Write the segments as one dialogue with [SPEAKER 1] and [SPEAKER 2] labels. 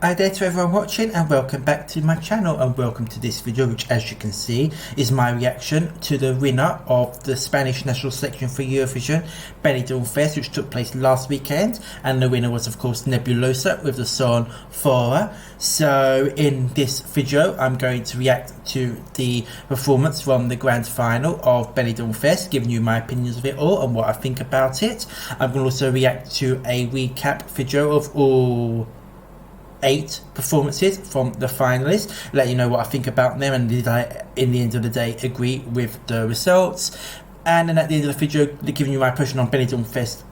[SPEAKER 1] Hi there to everyone watching, and welcome back to my channel, and welcome to this video, which as you can see is my reaction to the winner of the Spanish national selection for Eurovision, BenidormFest, which took place last weekend, and the winner was of course Nebulossa with the song Zorra. So in this video I'm going to react to the performance from the grand final of BenidormFest, giving you my opinions of it all and what I think about it. I'm going to also react to a recap video of all 8 performances from the finalists, let you know what I think about them, and did I in the end of the day agree with the results. And then at the end of the video, giving you my impression on BenidormFest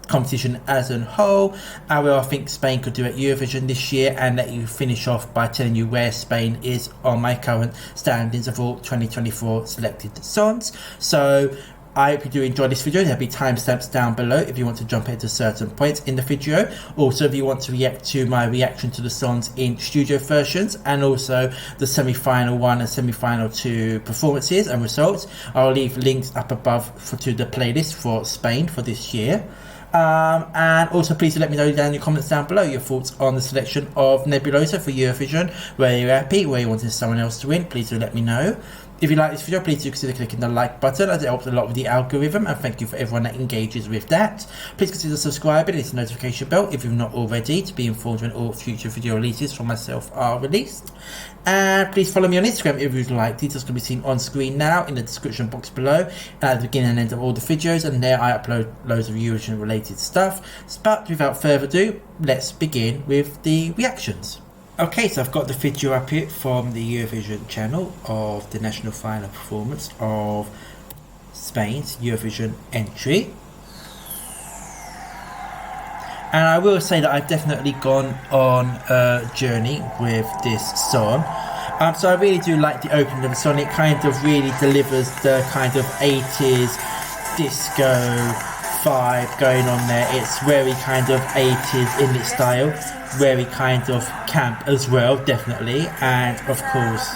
[SPEAKER 1] competition as a whole, and where I think Spain could do at Eurovision this year, and let you finish off by telling you where Spain is on my current standings of all 2024 selected songs. So I hope you do enjoy this video. There'll be timestamps down below if you want to jump into certain points in the video. Also, if you want to react to my reaction to the songs in studio versions, and also the semi-final 1 and semi-final 2 performances and results, I'll leave links up above to the playlist for Spain for this year. And also please let me know down in your comments down below your thoughts on the selection of Nebulossa for Eurovision, where you're happy, where you wanted someone else to win. Please do let me know. If you like this video, please do consider clicking the like button, as it helps a lot with the algorithm, and thank you for everyone that engages with that. Please consider subscribing and hit the notification bell if you've not already, to be informed when all future video releases from myself are released. And please follow me on Instagram if you'd like. Details can be seen on screen now in the description box below, and at the beginning and end of all the videos, and there I upload loads of Eurovision related stuff. But without further ado, let's begin with the reactions. Okay, so I've got the video up here from the Eurovision channel of the national final performance of Spain's Eurovision entry. And I will say that I've definitely gone on a journey with this song. So I really do like the opening of the song. It kind of really delivers the kind of 80s disco vibe going on there. It's very kind of 80s in its style, very kind of camp as well, definitely. And of course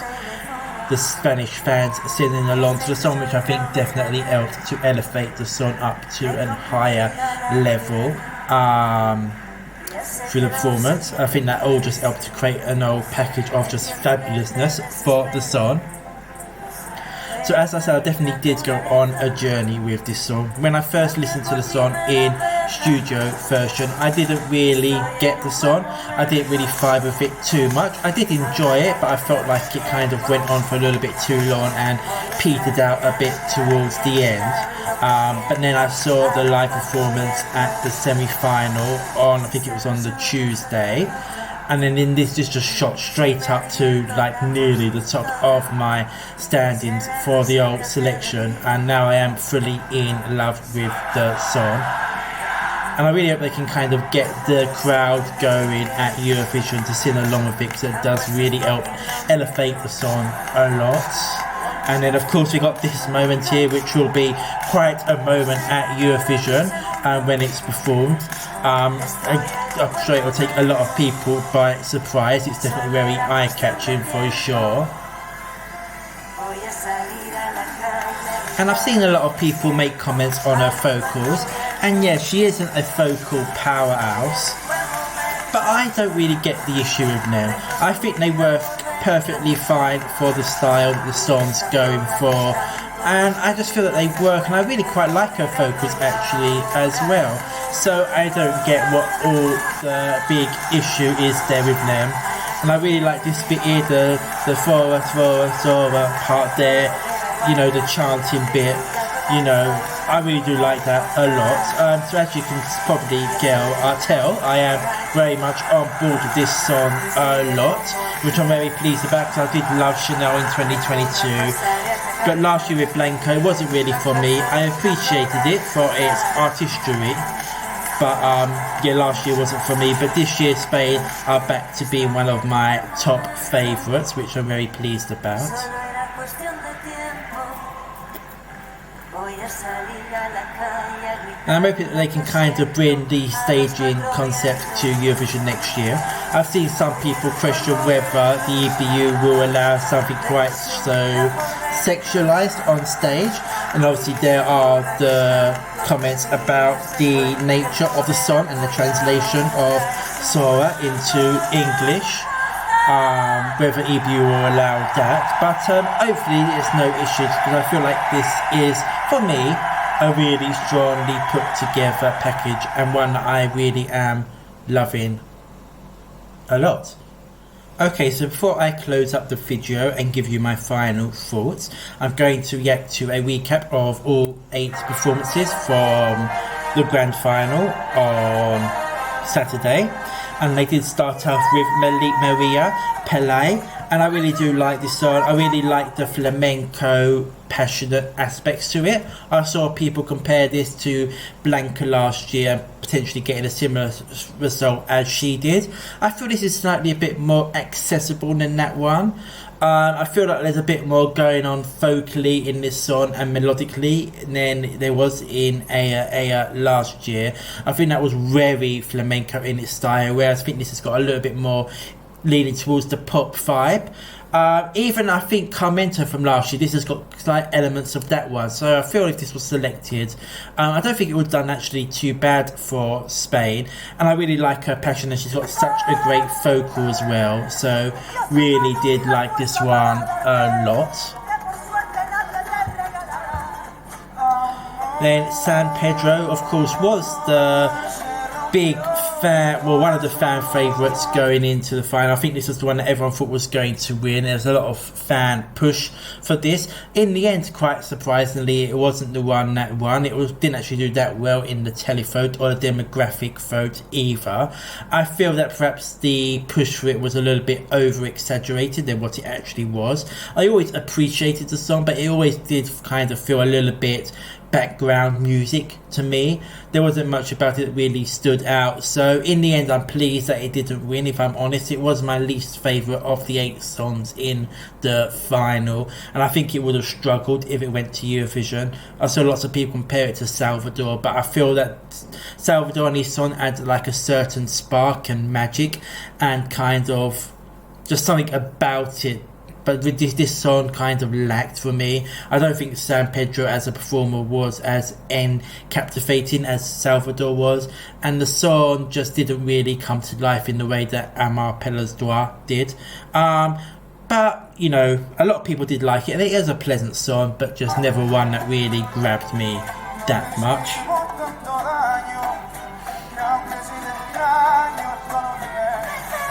[SPEAKER 1] the Spanish fans singing along to the song, which I think definitely helped to elevate the song up to a higher level through the performance. I think that all just helped to create an old package of just fabulousness for the song. So as I said, I definitely did go on a journey with this song. When I first listened to the song in studio version, I didn't really get the song. I didn't really vibe with it too much. I did enjoy it, but I felt like it kind of went on for a little bit too long and petered out a bit towards the end. But then I saw the live performance at the semi-final on, I think it was on the Tuesday. And then in this just shot straight up to like nearly the top of my standings for the old selection, and now I am fully in love with the song. And I really hope they can kind of get the crowd going at Eurovision to sing along with it, because it does really help elevate the song a lot. And then of course we got this moment here, which will be quite a moment at Eurovision when it's performed. I'm sure it will take a lot of people by surprise. It's definitely very eye-catching for sure. And I've seen a lot of people make comments on her vocals, and yeah, she isn't a vocal powerhouse, but I don't really get the issue with them. I think they work perfectly fine for the style that the song's going for, and I just feel that they work, and I really quite like her vocals actually as well. So I don't get what all the big issue is there with them. And I really like this bit here, the Zorra, Zorra, Zorra part there, you know, the chanting bit, you know, I really do like that a lot. So as you can probably tell, I am very much on board with this song a lot, which I'm very pleased about, because I did love Chanel in 2022. But last year with Blanco wasn't really for me. I appreciated it for its artistry, but yeah, last year wasn't for me. But this year Spain are back to being one of my top favourites, which I'm very pleased about. And I'm hoping that they can kind of bring the staging concept to Eurovision next year. I've seen some people question whether the EBU will allow something quite so sexualized on stage, and obviously there are the comments about the nature of the song and the translation of Zorra into English, whether EBU will allow that, but hopefully there's no issues, because I feel like this is, for me, a really strongly put together package, and one that I really am loving a lot. Okay, so before I close up the video and give you my final thoughts, I'm going to react to a recap of all 8 performances from the grand final on Saturday. And they did start off with Maria Pele, and I really do like this song. I really like the flamenco passionate aspects to it. I saw people compare this to Blanca last year, potentially getting a similar result as she did. I feel this is slightly a bit more accessible than that one. I feel like there's a bit more going on vocally in this song and melodically than there was in Aya last year. I think that was very flamenco in its style, whereas I think this has got a little bit more leaning towards the pop vibe. Even I think Carmento from last year, this has got slight elements of that one, so I feel if this was selected, I don't think it would have done actually too bad for Spain. And I really like her passion, and she's got such a great vocal as well, so really did like this one a lot. Then San Pedro, of course, was the big fan, well, one of the fan favourites going into the final. I think this was the one that everyone thought was going to win. There was a lot of fan push for this. In the end, quite surprisingly, it wasn't the one that won. Didn't actually do that well in the televote or the demographic vote either. I feel that perhaps the push for it was a little bit over exaggerated than what it actually was. I always appreciated the song, but it always did kind of feel a little bit background music to me. There wasn't much about it that really stood out, so in the end I'm pleased that it didn't win. If I'm honest, it was my least favourite of the 8 songs in the final, and I think it would have struggled if it went to Eurovision. I saw lots of people compare it to Salvador, but I feel that Salvador and his song add like a certain spark and magic and kind of just something about it. But with this song kind of lacked for me. I don't think San Pedro as a performer was as captivating as Salvador was, and the song just didn't really come to life in the way that Amar Pelas Doa did. But, you know, a lot of people did like it, and it is a pleasant song, but just never one that really grabbed me that much.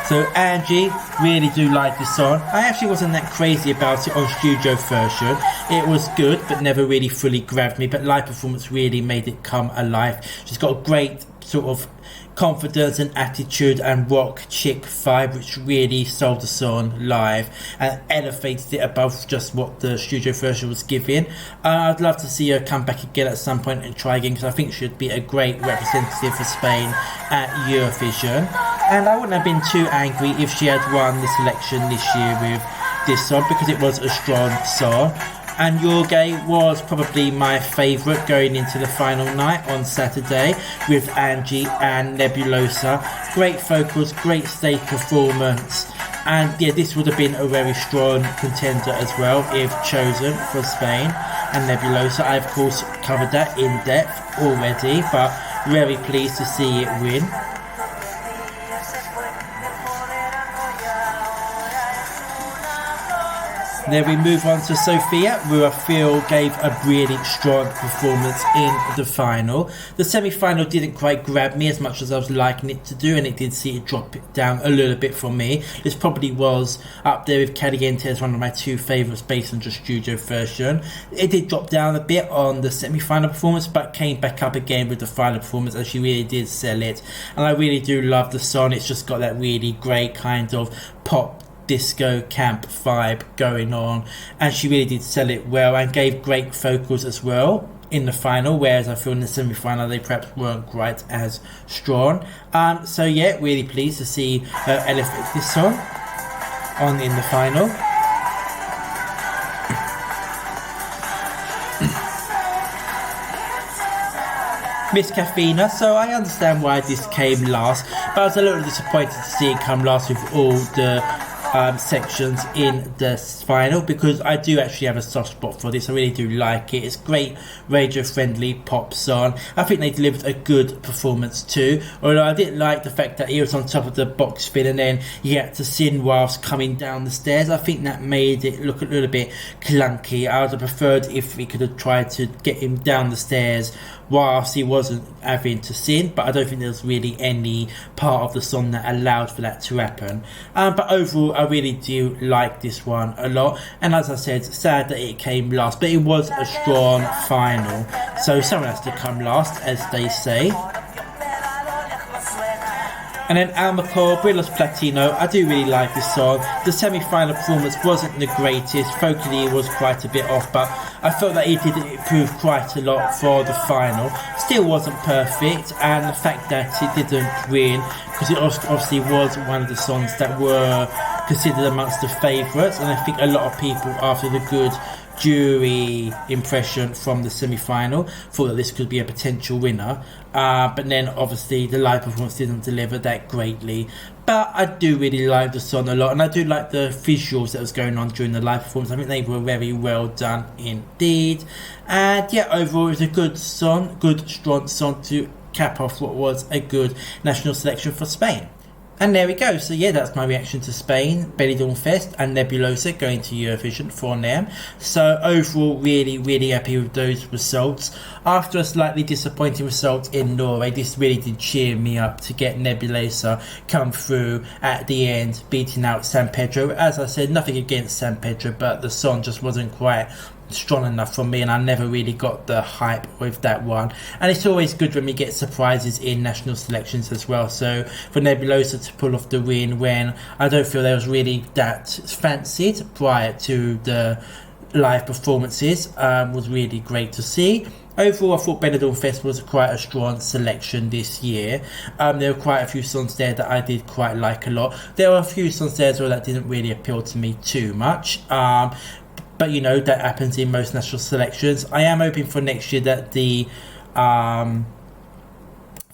[SPEAKER 1] So Angie, really do like this song. I actually wasn't that crazy about it on studio version. It was good, but never really fully grabbed me. But live performance really made it come alive. She's got a great sort of confidence and attitude and rock chick vibe, which really sold the song live and elevated it above just what the studio version was giving. I'd love to see her come back again at some point and try again, because I think she'd be a great representative for Spain at Eurovision. And I wouldn't have been too angry if she had won the selection this year with this song, because it was a strong song. And Your Gay was probably my favourite going into the final night on Saturday with Angie and Nebulossa. Great vocals, great stage performance, and yeah, this would have been a very strong contender as well if chosen for Spain. And Nebulossa, I of course covered that in depth already, but very pleased to see it win. Then we move on to Sofia, who I feel gave a really strong performance in the final. The semi-final didn't quite grab me as much as I was liking it to do, and it did see it drop it down a little bit for me. This probably was up there with Caliente as one of my 2 favourites based on just studio version. It did drop down a bit on the semi-final performance, but came back up again with the final performance, and she really did sell it. And I really do love the song. It's just got that really great kind of pop disco camp vibe going on, and she really did sell it well and gave great vocals as well in the final, whereas I feel in the semi-final they perhaps weren't quite as strong. So yeah, really pleased to see her elevate this song on in the final. Miss Caffeina, so I understand why this came last, but I was a little disappointed to see it come last with all the sections in the final, because I do actually have a soft spot for this. I really do like it. It's great radio friendly pop song. I think they delivered a good performance too, although I didn't like the fact that he was on top of the box fin and then he had to sing whilst coming down the stairs. I think that made it look a little bit clunky. I would have preferred if we could have tried to get him down the stairs whilst he wasn't having to sing, but I don't think there's really any part of the song that allowed for that to happen. But overall, I really do like this one a lot, and as I said, sad that it came last, but it was a strong final, so someone has to come last, as they say. And then Almacore, Brillos Platino, I do really like this song. The semi-final performance wasn't the greatest, vocally it was quite a bit off, but I felt that he did improve quite a lot for the final. Still wasn't perfect, and the fact that it didn't win, because it obviously was one of the songs that were considered amongst the favourites, and I think a lot of people, after the good jury impression from the semi-final, thought that this could be a potential winner, but then obviously the live performance didn't deliver that greatly. But I do really like the song a lot, and I do like the visuals that was going on during the live performance. I think they were very well done indeed, and yeah, overall it was a good song, good strong song to cap off what was a good national selection for Spain. And there we go. So yeah, that's my reaction to Spain, BenidormFest and Nebulossa going to Eurovision for them. So overall, really happy with those results. After a slightly disappointing result in Norway, this really did cheer me up to get Nebulossa come through at the end, beating out San Pedro. As I said, nothing against San Pedro, but the song just wasn't quite strong enough for me, and I never really got the hype with that one. And it's always good when we get surprises in national selections as well, so for Nebulossa to pull off the win when I don't feel there was really that fancied prior to the live performances was really great to see. Overall, I thought BenidormFest was quite a strong selection this year. There were quite a few songs there that I did quite like a lot. There were a few songs there as well that didn't really appeal to me too much. But you know, that happens in most national selections. I am hoping for next year that the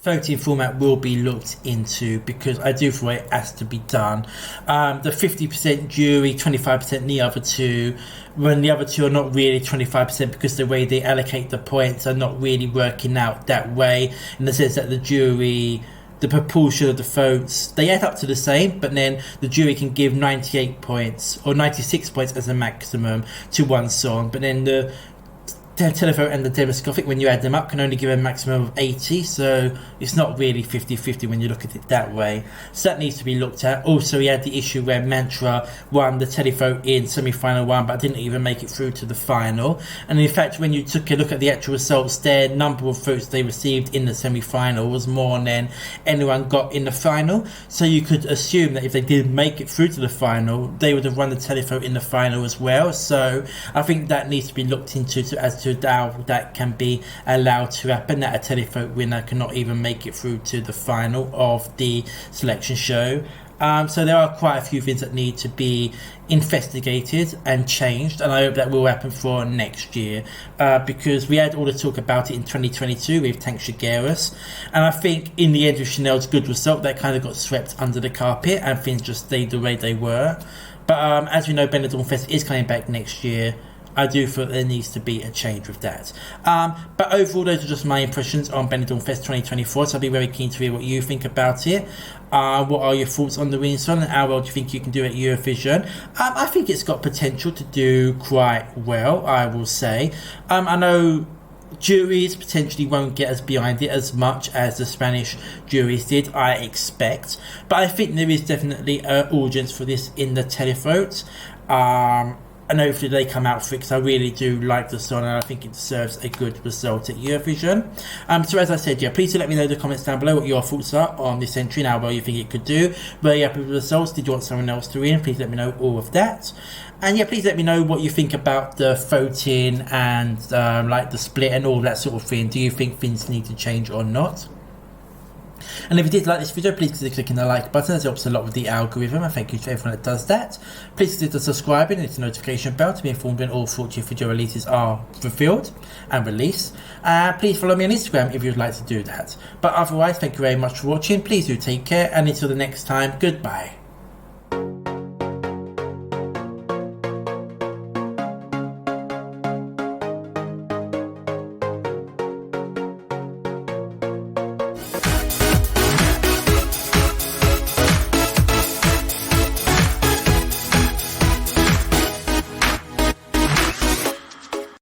[SPEAKER 1] voting format will be looked into, because I do feel it has to be done. The 50% jury, 25% the other two, when the other two are not really 25%, because the way they allocate the points are not really working out that way, in the sense that the jury, the proportion of the votes, they add up to the same, but then the jury can give 98 points or 96 points as a maximum to one song, but then the televote and the demoscopic, when you add them up, can only give a maximum of 80, so it's not really 50-50 when you look at it that way. So that needs to be looked at. Also, we had the issue where Mantra won the televote in semi-final one, but didn't even make it through to the final. And in fact, when you took a look at the actual results, their number of votes they received in the semi-final was more than anyone got in the final. So you could assume that if they did make it through to the final, they would have won the televote in the final as well. So I think that needs to be looked into as to how that can be allowed to happen, that a televote winner cannot even make it through to the final of the selection show. So there are quite a few things that need to be investigated and changed, and I hope that will happen for next year, because we had all the talk about it in 2022 with Tank Shigeras, and I think in the end with Chanel's good result, that kind of got swept under the carpet and things just stayed the way they were. But as we know, BenidormFest is coming back next year. I do feel there needs to be a change with that. But overall, those are just my impressions on BenidormFest 2024, so I'll be very keen to hear what you think about it. What are your thoughts on the winning song, and how well do you think you can do at Eurovision? I think it's got potential to do quite well, I will say. I know juries potentially won't get us behind it as much as the Spanish juries did, I expect. But I think there is definitely an audience for this in the televote. And hopefully they come out for it, because I really do like the song and I think it deserves a good result at Eurovision. So as I said, yeah, please do let me know in the comments down below what your thoughts are on this entry and how well you think it could do. Were you happy with the results? Did you want someone else to win? Please let me know all of that. And yeah, please let me know what you think about the voting and like the split and all that sort of thing. Do you think things need to change or not? And if you did like this video, please consider clicking the like button, as it helps a lot with the algorithm, and thank you to everyone that does that. Please consider subscribing and hit the notification bell to be informed when all future video releases are revealed and released. Please follow me on Instagram if you'd like to do that. But otherwise, thank you very much for watching. Please do take care, and until the next time, goodbye.